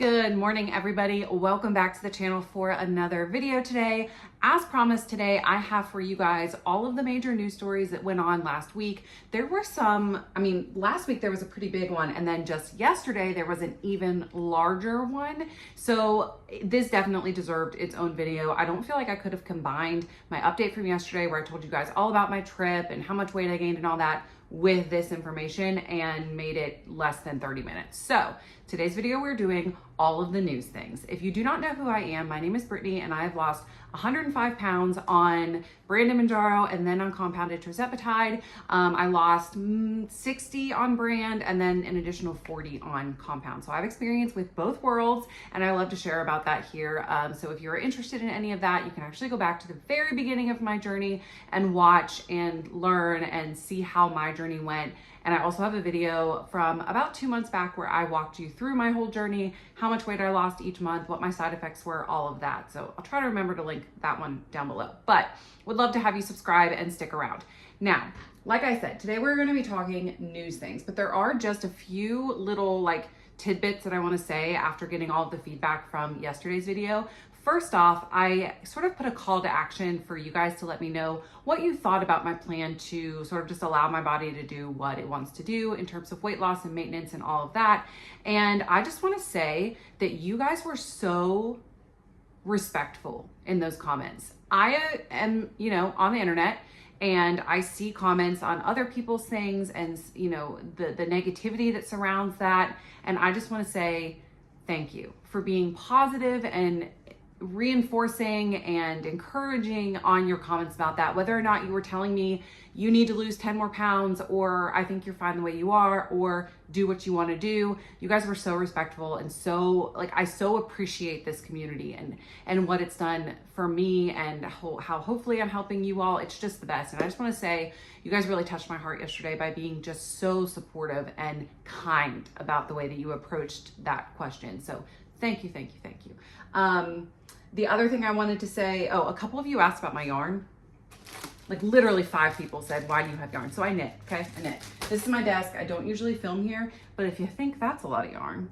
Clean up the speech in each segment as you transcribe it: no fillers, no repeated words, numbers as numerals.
Good morning, everybody. Welcome back to the channel for another video today. As promised, today I have for you guys all of the major news stories that went on last week. There were some, last week there was a pretty big one, and then just yesterday there was an even larger one. So this definitely deserved its own video. I don't feel like I could have combined my update from yesterday where I told you guys all about my trip and how much weight I gained and all that with this information and made it less than 30 minutes. So today's video, we're doing all of the news things. If you do not know who I am, my name is Brittany and I have lost 105 pounds on branded Mounjaro and then on compounded tirzepatide. I lost 60 on brand and then an additional 40 on compound. So I have experience with both worlds and I love to share about that here. So if you're interested in any of that, you can actually go back to the very beginning of my journey and watch and learn and see how my journey went. And I also have a video from about 2 months back where I walked you through my whole journey, how much weight I lost each month, what my side effects were, all of that. So I'll try to remember to link that one down below, but would love to have you subscribe and stick around. Now, like I said, today we're going to be talking news things, but there are just a few little tidbits that I want to say after getting all of the feedback from yesterday's video. First off, I sort of put a call to action for you guys to let me know what you thought about my plan to sort of just allow my body to do what it wants to do in terms of weight loss and maintenance and all of that. And I just want to say that you guys were so respectful in those comments. I am, on the internet and I see comments on other people's things and, the negativity that surrounds that. And I just want to say thank you for being positive and reinforcing and encouraging on your comments about that, whether or not you were telling me you need to lose 10 more pounds or I think you're fine the way you are or do what you want to do. You guys were so respectful and so I so appreciate this community and what it's done for me and how hopefully I'm helping you all. It's just the best. And I just want to say you guys really touched my heart yesterday by being just so supportive and kind about the way that you approached that question. So thank you, thank you, thank you. The other thing I wanted to say, a couple of you asked about my yarn. Literally 5 people said, why do you have yarn? So I knit, okay? I knit. This is my desk. I don't usually film here, but if you think that's a lot of yarn,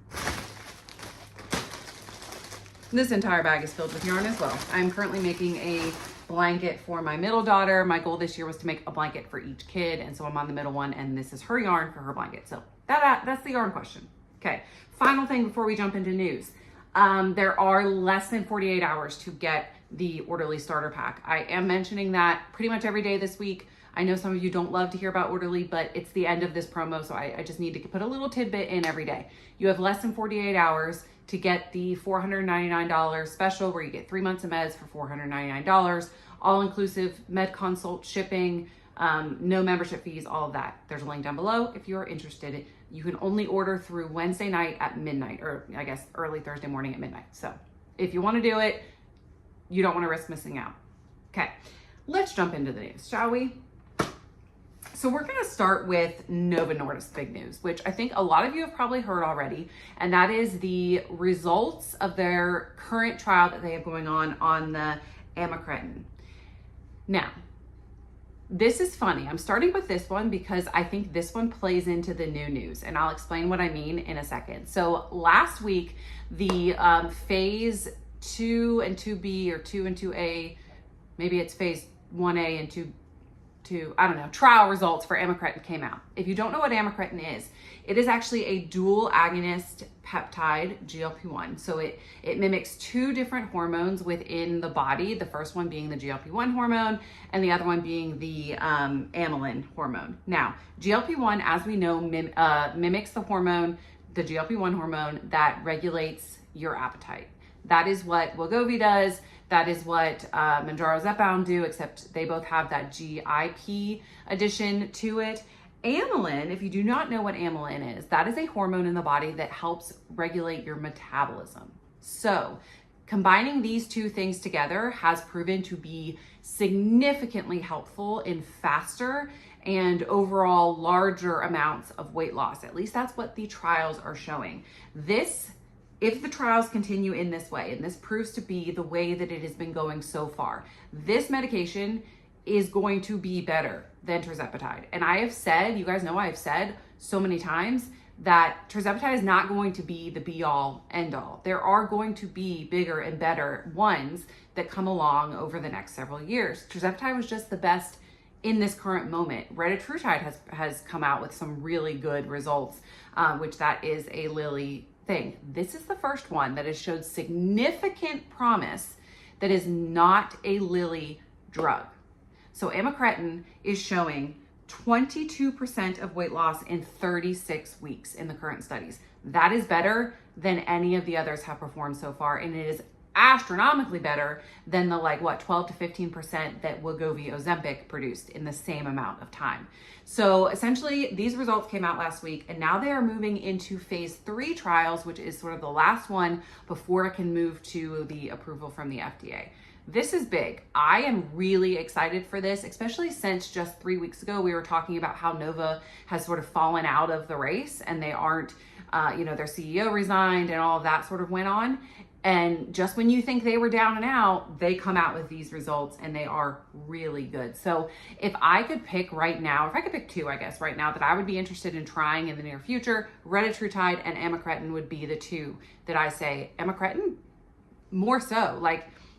this entire bag is filled with yarn as well. I'm currently making a blanket for my middle daughter. My goal this year was to make a blanket for each kid, and so I'm on the middle one, and this is her yarn for her blanket. So that's the yarn question. Okay, final thing before we jump into news. There are less than 48 hours to get the Orderly starter pack. I am mentioning that pretty much every day this week. I know some of you don't love to hear about Orderly, but it's the end of this promo, so I just need to put a little tidbit in every day. You have less than 48 hours to get the $499 special where you get 3 months of meds for $499, all-inclusive med consult, shipping, no membership fees, all of that. There's a link down below if you're interested. You can only order through Wednesday night at midnight, or I guess early Thursday morning at midnight. So if you want to do it, you don't want to risk missing out. Okay, let's jump into the news, shall we? So we're going to start with Novo Nordisk big news, which I think a lot of you have probably heard already, and that is the results of their current trial that they have going on the Amcretin. Now, this is funny. I'm starting with this one because I think this one plays into the new news, and I'll explain what I mean in a second. So last week, the phase 2 and 2B or 2 and 2A, maybe it's phase 1A and 2, I don't know, trial results for Amcretin came out. If you don't know what Amcretin is, it is actually a dual agonist peptide, GLP1. So it mimics 2 different hormones within the body, the first one being the GLP1 hormone and the other one being the amylin hormone. Now, GLP1, as we know, mimics the hormone, the GLP1 hormone that regulates your appetite. That is what Wegovy does. That is what Mounjaro, Zepbound do, except they both have that GIP addition to it. Amylin, if you do not know what amylin is, that is a hormone in the body that helps regulate your metabolism. So combining these 2 things together has proven to be significantly helpful in faster and overall larger amounts of weight loss. At least that's what the trials are showing. If the trials continue in this way, and this proves to be the way that it has been going so far, this medication is going to be better than tirzepatide. And I have said, you guys know I have said so many times that tirzepatide is not going to be the be all end all. There are going to be bigger and better ones that come along over the next several years. Tirzepatide was just the best in this current moment. Retatrutide has come out with some really good results, which that is a Lilly thing. This is the first one that has showed significant promise that is not a Lilly drug. So Amcretin is showing 22% of weight loss in 36 weeks in the current studies. That is better than any of the others have performed so far, and it is astronomically better than the 12 to 15% that Wegovy Ozempic produced in the same amount of time. So essentially these results came out last week, and now they are moving into phase 3 trials, which is sort of the last one before it can move to the approval from the FDA. This is big. I am really excited for this, especially since just 3 weeks ago we were talking about how Nova has sort of fallen out of the race, and they aren't, their CEO resigned and all of that sort of went on. And just when you think they were down and out, they come out with these results, and they are really good. So if I could pick right now, if I could pick two, I guess, right now that I would be interested in trying in the near future, retatrutide and Amcretin would be the two that I say. Amcretin, more so.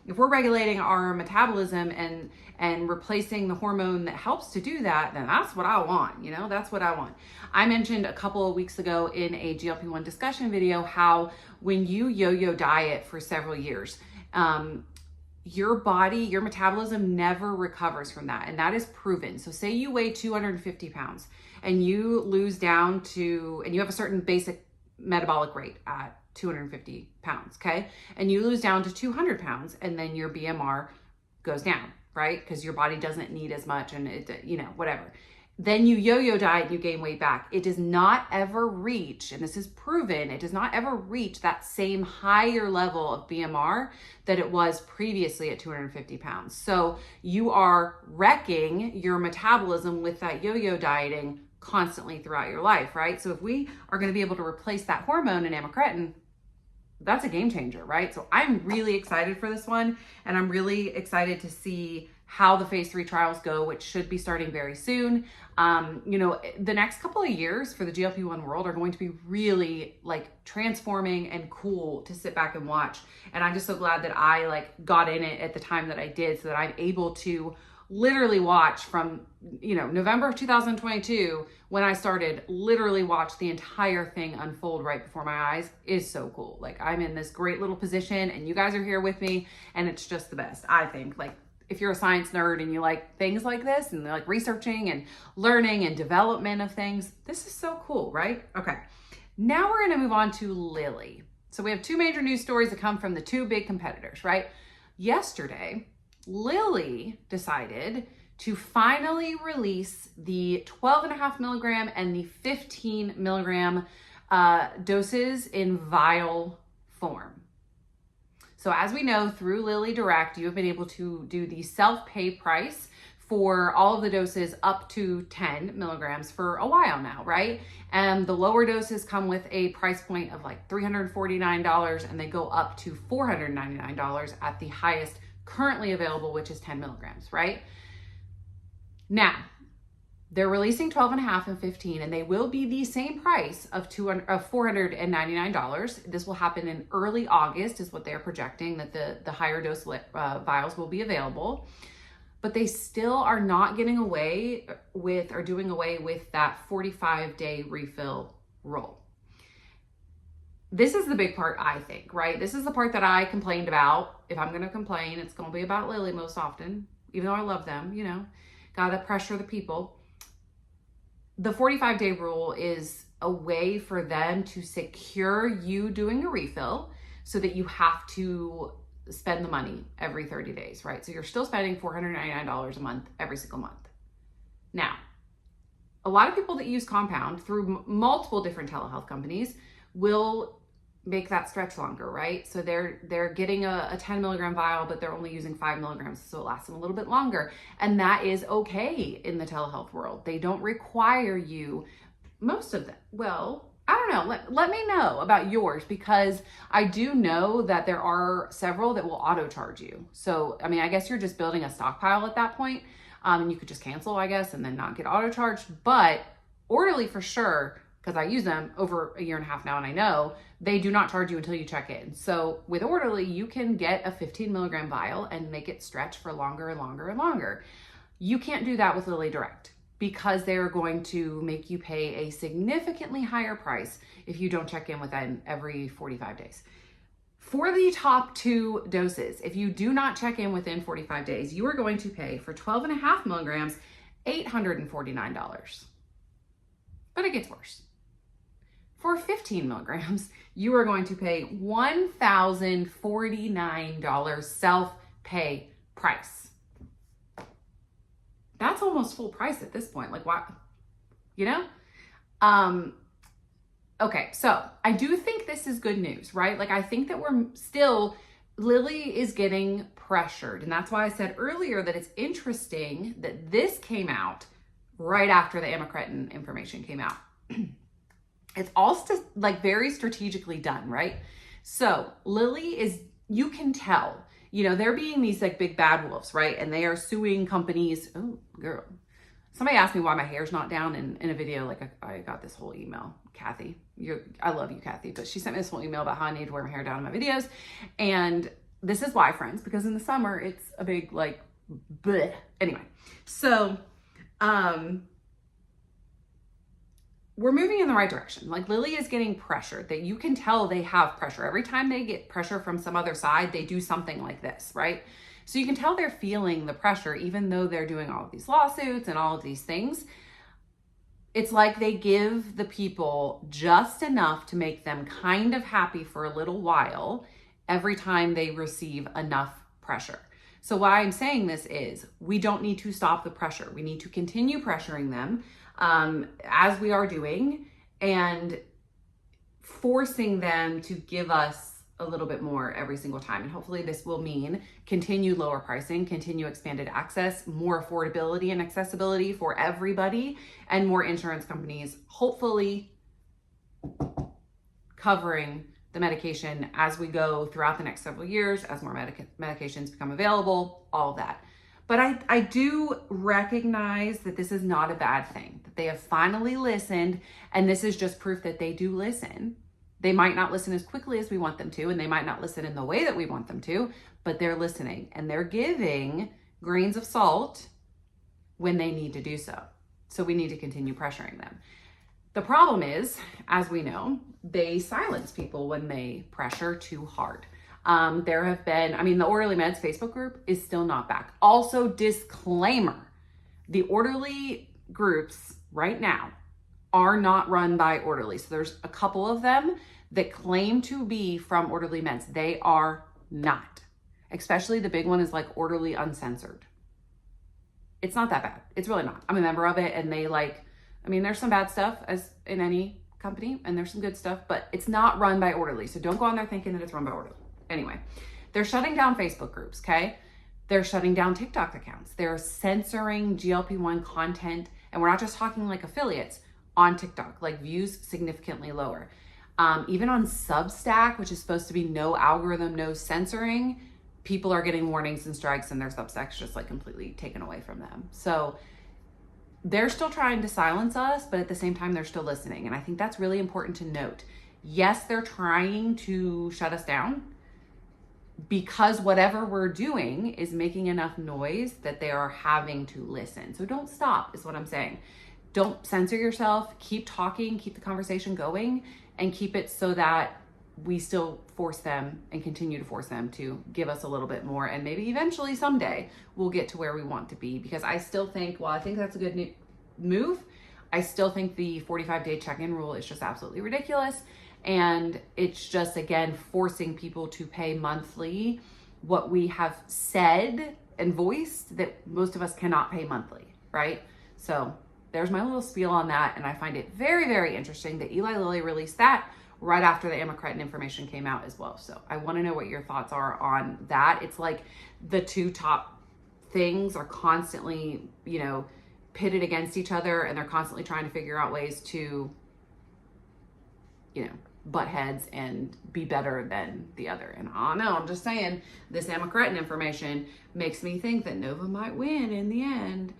If we're regulating our metabolism and replacing the hormone that helps to do that, then that's what I want, that's what I want. I mentioned a couple of weeks ago in a GLP1 discussion video how when you yo-yo diet for several years, your body, your metabolism never recovers from that. And that is proven. So say you weigh 250 pounds and you lose down to, and you have a certain basic metabolic rate at 250 pounds, okay? And you lose down to 200 pounds, and then your BMR goes down, right? Because your body doesn't need as much, and whatever. Then you yo-yo diet, you gain weight back. It does not ever reach, and this is proven, it does not ever reach that same higher level of BMR that it was previously at 250 pounds. So you are wrecking your metabolism with that yo-yo dieting constantly throughout your life, right? So if we are going to be able to replace that hormone in Amcretin, that's a game changer, right? So I'm really excited for this one, and I'm really excited to see how the phase 3 trials go, which should be starting very soon. The next couple of years for the GLP-1 world are going to be really transforming and cool to sit back and watch. And I'm just so glad that I got in it at the time that I did, so that I'm able to literally watch from, November of 2022, when I started, literally watch the entire thing unfold right before my eyes is so cool. I'm in this great little position, and you guys are here with me, and it's just the best, I think. If you're a science nerd and you like things like this and researching and learning and development of things, this is so cool, right? Okay, now we're gonna move on to Lilly. So we have two major news stories that come from the two big competitors, right? Yesterday, Lilly decided to finally release the 12.5 milligram and the 15 milligram doses in vial form. So as we know, through Lilly Direct, you have been able to do the self-pay price for all of the doses up to 10 milligrams for a while now, right? And the lower doses come with a price point of $349, and they go up to $499 at the highest currently available, which is 10 milligrams, right? Now, they're releasing 12.5 and 15, and they will be the same price of $499. This will happen in early August, is what they're projecting, that the higher dose vials will be available. But they still are not getting away with, or doing away with, that 45-day refill rule. This is the big part, I think, right? This is the part that I complained about. If I'm going to complain, it's going to be about Lilly most often, even though I love them, gotta pressure the people. The 45-day rule is a way for them to secure you doing a refill so that you have to spend the money every 30 days, right? So you're still spending $499 a month every single month. Now, a lot of people that use Compound through multiple different telehealth companies will make that stretch longer, right? So they're getting a 10 milligram vial, but they're only using 5 milligrams, so it lasts them a little bit longer. And that is okay in the telehealth world. They don't require you, most of them. Well, I don't know. Let me know about yours, because I do know that there are several that will auto charge you. So, I guess you're just building a stockpile at that point. And you could just cancel, I guess, and then not get auto charged. But Orderly for sure because I use them over a year and a half now, and I know they do not charge you until you check in. So with Orderly, you can get a 15 milligram vial and make it stretch for longer and longer and longer. You can't do that with Lilly Direct because they're going to make you pay a significantly higher price if you don't check in within every 45 days. For the top 2 doses, if you do not check in within 45 days, you are going to pay for 12.5 milligrams, $849. But it gets worse. For 15 milligrams, you are going to pay $1,049 self-pay price. That's almost full price at this point. Like, why? You know? Okay, so I do think this is good news, right? Like, I think that Lilly is getting pressured. And that's why I said earlier that it's interesting that this came out right after the Amcretin information came out. It's all very strategically done, right? So Lilly is, you can tell, they're being these like big bad wolves, right? And they are suing companies. Oh, girl. Somebody asked me why my hair's not down in a video. Like I got this whole email, Kathy. I love you, Kathy. But she sent me this whole email about how I need to wear my hair down in my videos. And this is why, friends, because in the summer, it's a big like, bleh. Anyway, so we're moving in the right direction. Like Lilly is getting pressured, that you can tell they have pressure. Every time they get pressure from some other side, they do something like this, right? So you can tell they're feeling the pressure, even though they're doing all of these lawsuits and all of these things. It's like they give the people just enough to make them kind of happy for a little while every time they receive enough pressure. So why I'm saying this is we don't need to stop the pressure. We need to continue pressuring them as we are doing and forcing them to give us a little bit more every single time. And hopefully this will mean continued lower pricing, continued expanded access, more affordability and accessibility for everybody, and more insurance companies hopefully covering the medication as we go throughout the next several years, as more medications become available, all of that. But I do recognize that this is not a bad thing, that they have finally listened, and this is just proof that they do listen. They might not listen as quickly as we want them to, and they might not listen in the way that we want them to, but they're listening, and they're giving grains of salt when they need to do so. So we need to continue pressuring them. The problem is, as we know, they silence people when they pressure too hard. There have been, the Orderly Meds Facebook group is still not back. Also, disclaimer, the Orderly groups right now are not run by Orderly. So there's a couple of them that claim to be from Orderly Meds. They are not. Especially the big one is like Orderly Uncensored. It's not that bad. It's really not. I'm a member of it, and they there's some bad stuff as in any company, and there's some good stuff, but it's not run by Orderly. So don't go on there thinking that it's run by Orderly. Anyway, they're shutting down Facebook groups, okay? They're shutting down TikTok accounts. They're censoring GLP1 content, and we're not just talking like affiliates on TikTok, like views significantly lower. Even on Substack, which is supposed to be no algorithm, no censoring, people are getting warnings and strikes, and their Substack's just like completely taken away from them. So they're still trying to silence us, but at the same time, they're still listening. And I think that's really important to note. Yes, they're trying to shut us down because whatever we're doing is making enough noise that they are having to listen. So don't stop, is what I'm saying. Don't censor yourself. Keep talking, keep the conversation going, and keep it so that we still force them and continue to force them to give us a little bit more. And maybe eventually someday we'll get to where we want to be, because I still think, while I think that's a good move, I still think the 45-day check-in rule is just absolutely ridiculous. And it's just, again, forcing people to pay monthly what we have said and voiced that most of us cannot pay monthly, right? So there's my little spiel on that. And I find it very, very interesting that Eli Lilly released that right after the Amcretin information came out as well. So I want to know what your thoughts are on that. It's like the two top things are constantly, pitted against each other, and they're constantly trying to figure out ways to, butt heads and be better than the other. And I don't know, I'm just saying, this Amcretin information makes me think that Nova might win in the end.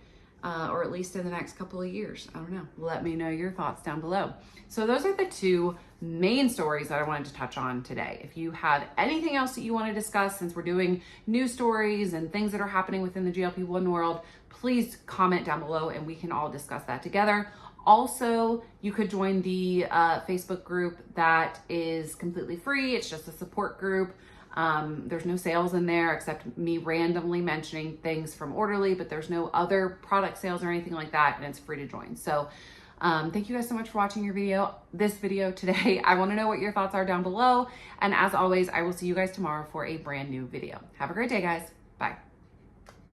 or at least in the next couple of years. I don't know. Let me know your thoughts down below. So those are the two main stories that I wanted to touch on today. If you have anything else that you want to discuss, since we're doing news stories and things that are happening within the GLP-1 world, please comment down below and we can all discuss that together. Also, you could join the Facebook group that is completely free. It's just a support group. There's no sales in there except me randomly mentioning things from Orderly, but there's no other product sales or anything like that, and it's free to join. So thank you guys so much for watching this video today. I want to know what your thoughts are down below. And as always, I will see you guys tomorrow for a brand new video. Have a great day, guys. Bye.